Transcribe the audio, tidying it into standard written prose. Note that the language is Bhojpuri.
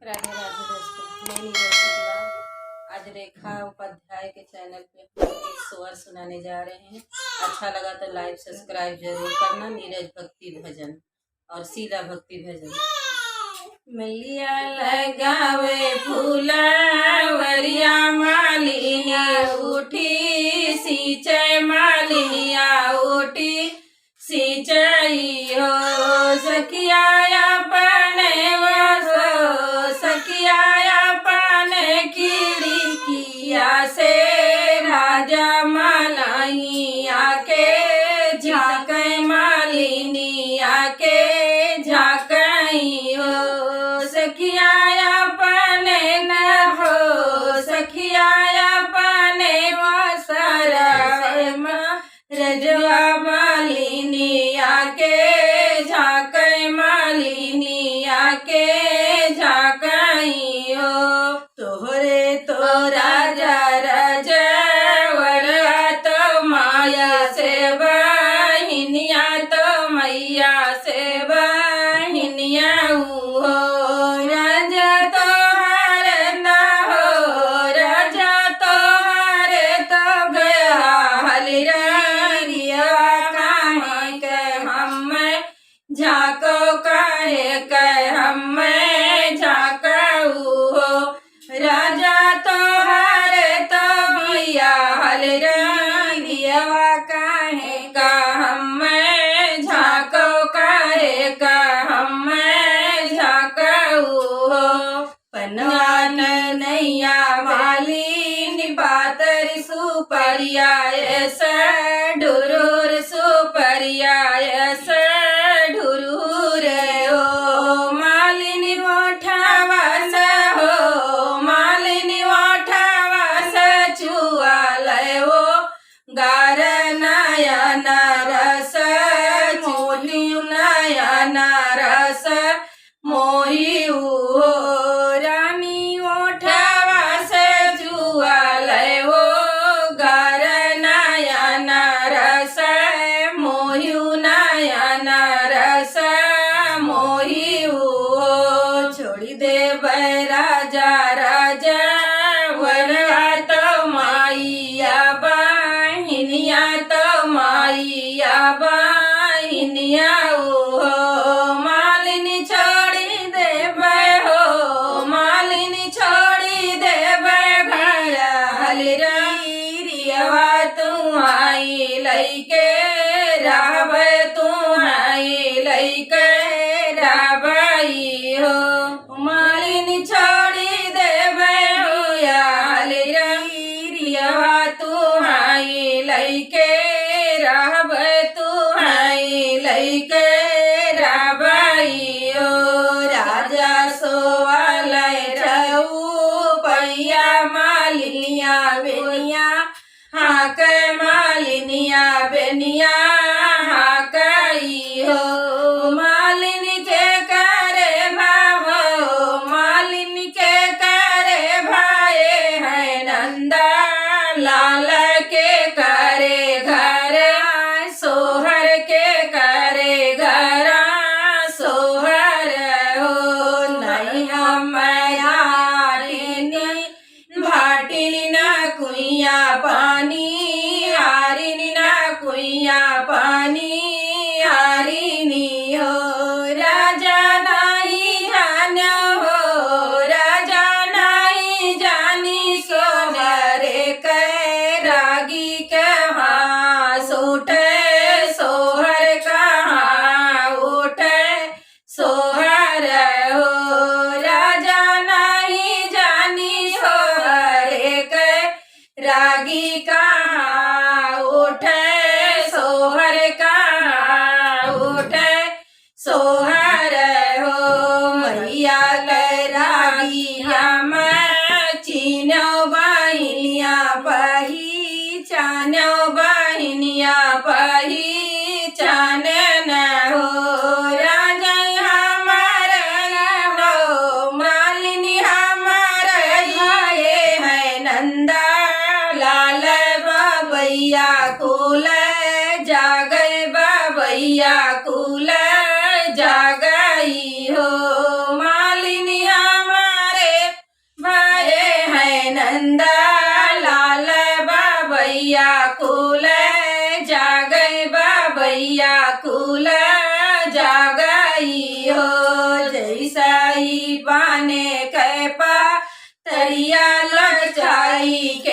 राधे राधे दोस्तों, मैं नीरज शुक्ला आज रेखा उपाध्याय के चैनल पे एक स्वर सुनाने जा रहे हैं। अच्छा लगा तो लाइक सब्सक्राइब जरूर करना। नीरज भक्ति भजन और शीला भक्ति भजन। मैया लगावे फूलवरिया मालिनिया उठी सींचे मालिनिया उठी सिंचाई हो सखिया अपने वसो सखिया अपने खिड़किया से राजा मलैया के झाँकै मालिनिया के झाँकै हो सखिया अपने न हो सखिया अपने वसर रजवा मालिनिया के झाँकै मालिनिया के झाँकै हो तोहरे तो राजा रजवड़ा तो माया से बहिनिया तो मैया से बहिनिया हो राजा तो हर न हो राजा तो हर तो गया हलिरा झाको कहे कह हम झाकऊ हो राजा तो हरे तो मैया हल रंगिया कहे का हम झाको कहे का हम झाकऊ हो पनवान नैया वाली पातर सुपरिया ऐसा ढुरुर सुपरिया ऐसा गार नयन रस मोहि नयन रस मोहि हो रानी ओठवा से जुआल हो गार नयन रस मोहि नयन रस मोहि हो छोड़ी दे राजा राजा वरवा तो माइया बहिनिया तो माइया बहिनिया हो मालिनी छोड़ी देवे हो मालिनी छोड़ी देवे घर हलिरियवा तू आई लैके राव तू आई लैके रावई हो मालिनी छोड़ी ऐसा ही बाने कै पा तरिया लड़चाई के